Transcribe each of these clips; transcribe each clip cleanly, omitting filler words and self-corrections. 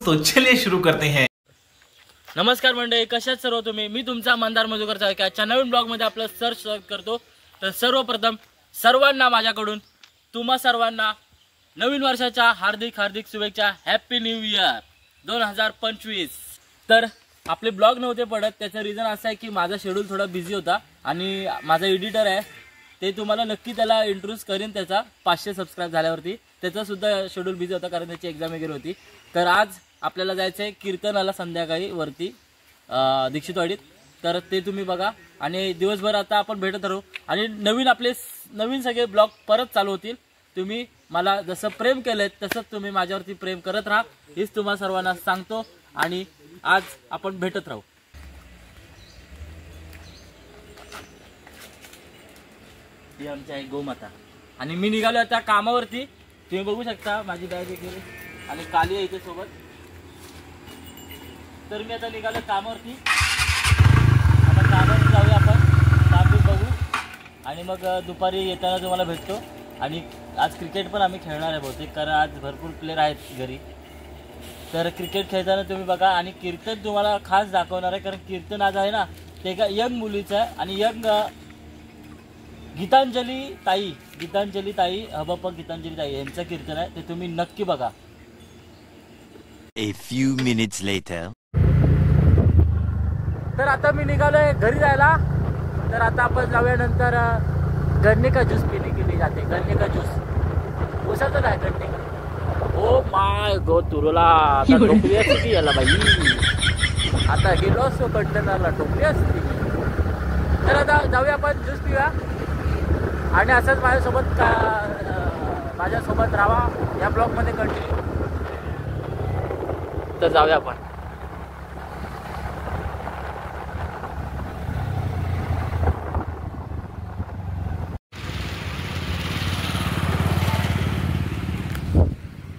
तो चलिए शुरू करते हैं। नमस्कार मंडळी, कशात सर्व तुम्ही? मी तुमचा मंदार मधुकरचा एका नवीन ब्लॉग मध्ये आपलं स्वागत करतो। तर सर्वप्रथम सर्वांना माझ्याकडून तुम्हा सर्वांना नवीन वर्षाच्या हार्दिक हार्दिक शुभेच्छा। Happy new year 2025। तर आपले ब्लॉग नव्हते पडत, त्याचं रिझन असं आहे की माझा शेड्यूल थोडा बिझी होता आणि माझा एडिटर आहे ते तुम्हाला नक्की त्याला इंट्रोड्यूस करेन त्याचा 500 सबस्क्राइब झाल्यावरती। त्याचा सुद्धा शेड्यूल बिझी होता कारण त्याची एक्झाम वगैरे होती। तर आज आपल्याला जायचं आहे कीर्तनाला संध्याकाळी वरती दीक्षितवाडीत। तर ते तुम्ही बघा आणि दिवसभर आता आपण भेटत राहू आणि नवीन सगळे ब्लॉग परत चालू होतील। तुम्ही मला जसं प्रेम केलंय तसंच तुम्ही माझ्यावरती प्रेम करत राहा, हेच तुम्हा सर्वांना सांगतो आणि आज आपण भेटत राहू। ही आमची आहे गोमाता आणि मी निघालो आता कामावरती। तुम्ही बघू शकता माझी बॅग वगैरे आणि काली आहे इथे सोबत। तर मी आता निघालो कामावरती, आता कामावरती जाऊया आपण, काम बघू आणि मग दुपारी येताना तुम्हाला भेटतो। आणि आज क्रिकेट पण आम्ही खेळणार आहे बहुतेक, कारण आज भरपूर प्लेयर आहेत घरी। तर क्रिकेट खेळताना तुम्ही बघा आणि कीर्तन तुम्हाला खास दाखवणार आहे, कारण कीर्तन आज आहे ना ते एका यंग मुलीचं आहे आणि यंग गीतांजली ताई हबप गीतांजली ताई यांचं कीर्तन आहे, ते तुम्ही नक्की बघा। A few minutes later. तर आता मी निघालोय घरी जायला। तर आता आपण जाऊया नंतर गन्ने का ज्यूस पिणे के लिए जाते। गन्ने का ज्यूस उसाचं आहे गन्ने का। ओ माय गॉड, तुरुला आता टोपली असते की याला बाई, आता गेलो असतो कंटेनरला टोपली असते। तर आता जाऊया आपण ज्यूस पिऊया आणि असंच माझ्यासोबत राहा या ब्लॉगमध्ये कंटिन्यू। तर जाऊया आपण।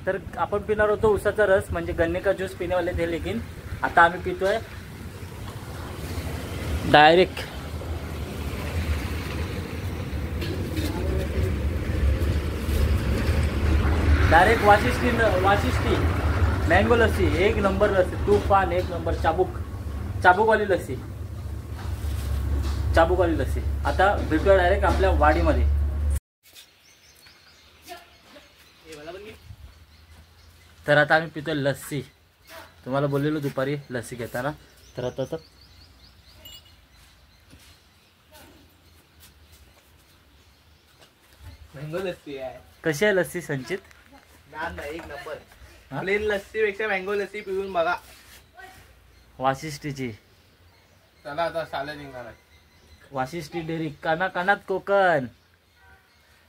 तर आपण पिणार होतो उसाचा रस म्हणजे गन्ने का ज्यूस पिणे वाले थे, लेकिन आता आम्ही पितोय डायरेक्ट वाशिष्ठी मँगो लस्सी, एक नंबर लस्सी, तूफान एक नंबर, चाबूक वाली लस्सी। आता भेटूया डायरेक्ट आपल्या वाडीमध्ये। तर आता आम्ही पितोय लस्सी, तुम्हाला बोललेलो दुपारी लस्सी घेताना। तर आता मँगो लस्सी आहे। कशी आहे लस्सी संचित? एक नंबर। प्लेन लस्सी पेक्षा मँगो लस्सी पिऊन बघा वाशिष्ठीची। चला आता साला निघाला वाशिष्ठी डेअरी, कानात कोकण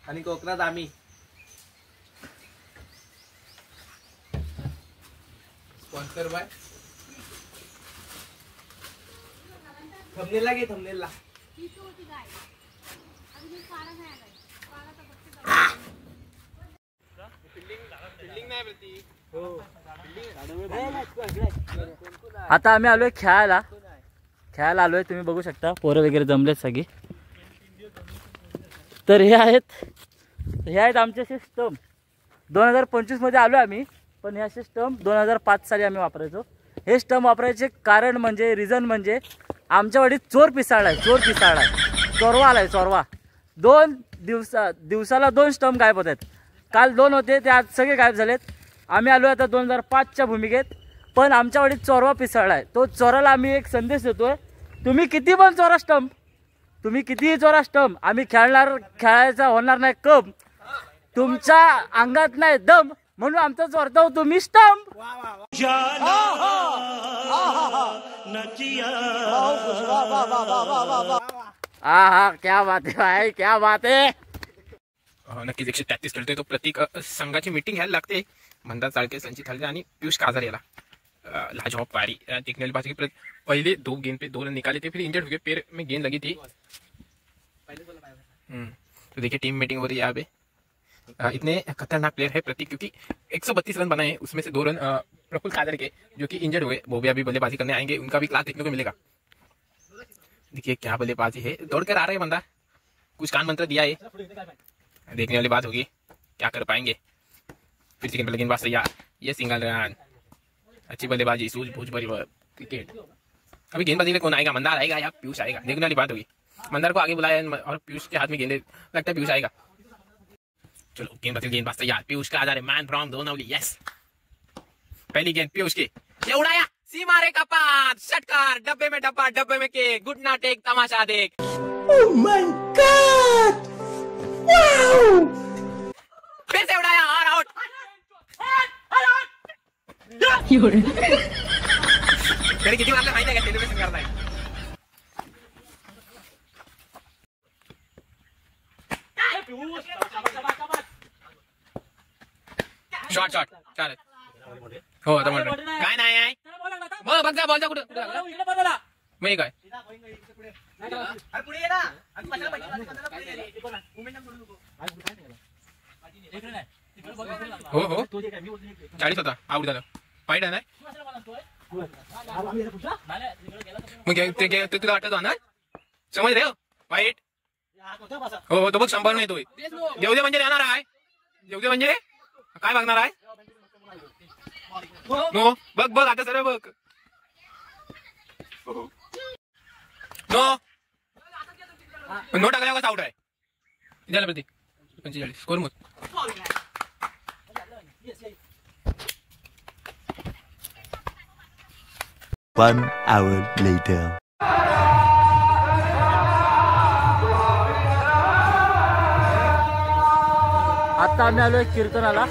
आणि कोकणात आम्ही। स्पॉन्सर बाय थंबनेलला घे, थंबनेलला। आता आम्ही आलोय खेळायला आलोय, तुम्ही बघू शकता पोरं वगैरे जमलेत सगळी। तर हे आहेत आमचे असे स्टंप। 2025 मध्ये आलो आम्ही, पण हे असे स्टंप 2005 साली आम्ही वापरायचो। हे स्टंप वापरायचे कारण म्हणजे रिझन म्हणजे आमच्या वाडीत चोरवा आलाय। 2 दिवसाला 2 स्टंप गायब होत आहेत। काल 2 होते, ते आज सगळे गायब झालेत। आम्ही आलो आता 2005च्या भूमिकेत, पण आमच्या वाडीत चोरवा पिसाळलाय। तो चोराला आम्ही एक संदेश देतोय, तुम्ही किती पण चोरा स्टंप, आम्ही खेळायचा होणार नाही कम, तुमच्या अंगात नाही दम, म्हणून आमचा चोरता तुम्ही स्टंप। हा क्या बात है भाई, क्या बात है। नक्कीच 133 खेळतोय तो प्रत्येक संघाची मीटिंग घ्यायला लागते। मंदार चाळके, संचित हलगे आणि पीयूष काजर याला लाजवाब पारी देखने वाली बात है। पहले 2 गेंद पे 2 रन निकाले थे, फिर इंजर्ड हो गए, पैर में गेंद लगी थी। तो देखिए टीम मीटिंग हो रही है यहाँ पे। इतने खतरनाक प्लेयर है प्रतीक, क्योंकि 132 रन बनाए, उसमें से 2 रन प्रफुल्ल कादर के जो कि इंजर्ड हुए, वो भी अभी बल्लेबाजी करने आएंगे, उनका भी क्लास देखने को मिलेगा। देखिए क्या बल्लेबाजी है, दौड़ कर आ रहे हैं बंदा, कुछ कान मंत्र दिया है, देखने वाली बात होगी क्या कर पाएंगे। फिर सेकंड पर गेंदबाज तैयार, ये सिंगल रन, अच्छी बल्लेबाजी, सूझबूझ भरी क्रिकेट। अभी गेंदबाजी में कौन आएगा, मंदार आएगा या पीयूष आएगा, देखने वाली बात होगी। मंदार को आगे बुलाया और पीयूष के हाथ में गेंदे, लगता है पीयूष आएगा। चलो गेंदबाज तैयार, पीयूष का आधार है, मैन फ्रॉम दोनवली, यस। पहली गेंद पीयूष की, ये उड़ाया सीमा रेखा पार, षटकार, डब्बे में डब्बा, डब्बे में केक, गुड नाइट एक तमाशा देख। ओह माय गॉड, वाओ, फिर से उड़ाया और आउट। तेरी किती मारले माहिती आहे का, सेलिब्रेशन करताय। शॉट चालेल हो आता म्हणतो काय नाही आहे मग बघ जा बॉलचा कुठे मी काय हो हो 40 होता आउट झालं फाईट आहे ना मग ते तुला वाटत ना समज रे फाईट हो तो बघ संभाळून येतोय देवदे म्हणजे येणार आहे देवदे म्हणजे काय बघणार आहे नो बघ बघ आता सरळ बघ नो नो टाकल्यावर कसं आउट आहे झालं प्रतीक 45 स्कोर मग One hour later. आता आम्ही आलोय कीर्तनाला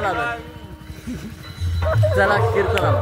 आलोय चला कीर्तनाला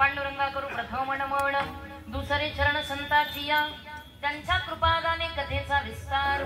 पांडुरंगा करू प्रथम नमन दुसरे चरण संताची या त्यांच्या कृपादाने कथेचा विस्तार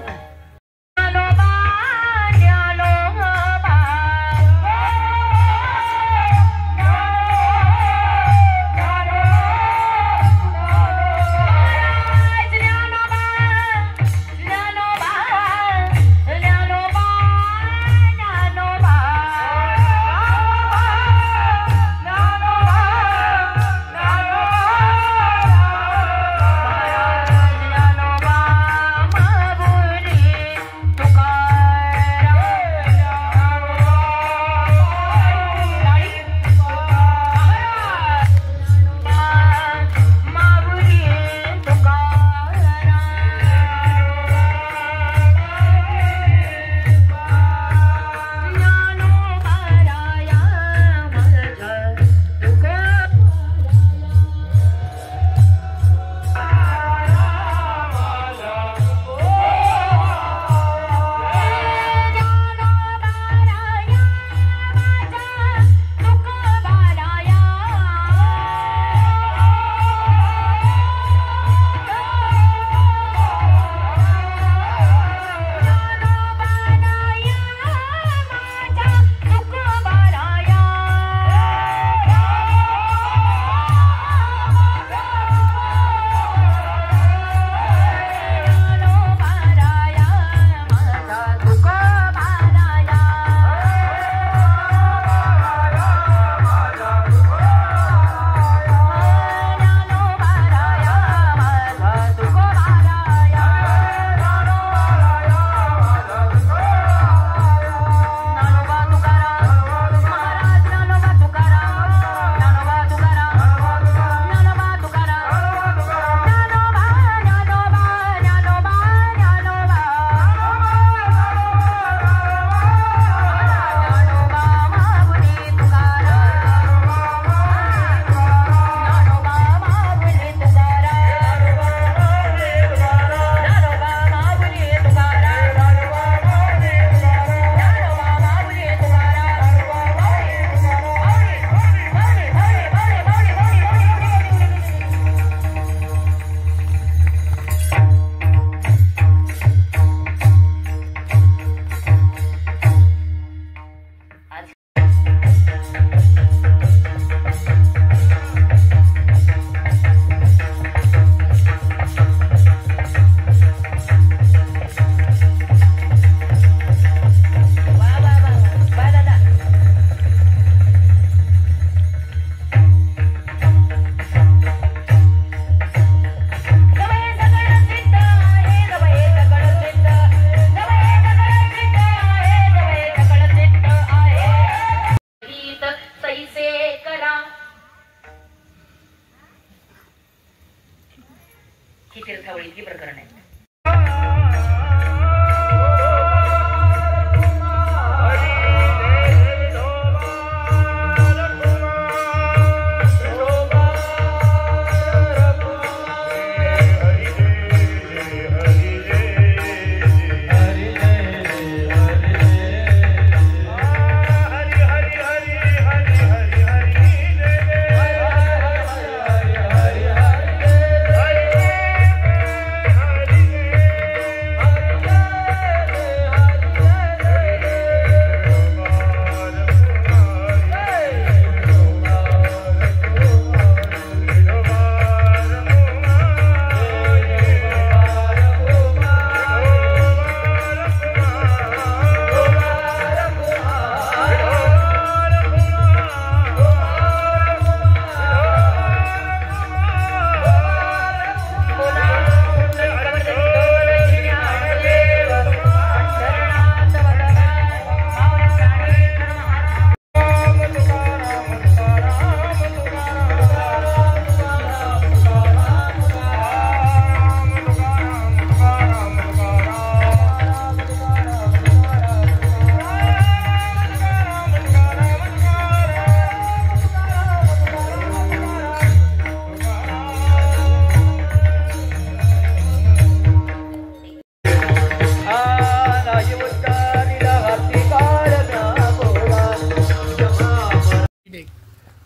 ही तीर्थावळीतली प्रकरण आहे. हरी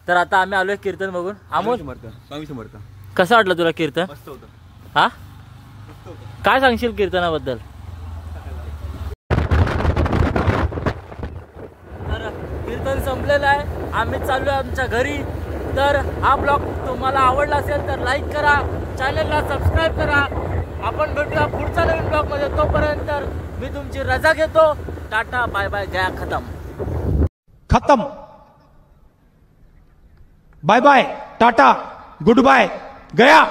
तर आता आम्ही आलोय कीर्तन बघून. अमोल स्वामी समर्थ. कसं वाटलं तुला कीर्तन? मस्त होतं. हा काय सांगशील कीर्तनाबद्दल? तर कीर्तन संपलेलं आहे, आम्ही चाललोय आमच्या घरी. तर हा ब्लॉग तुम्हाला आवडला असेल तर लाईक करा, चॅनलला सबस्क्राईब करा. आपण भेटूया पुढच्या नवीन ब्लॉग मध्ये. तोपर्यंत मी तुमची रजा घेतो. टाटा बाय बाय, गया खतम. खत्म. Bye bye, tata, good bye, गया.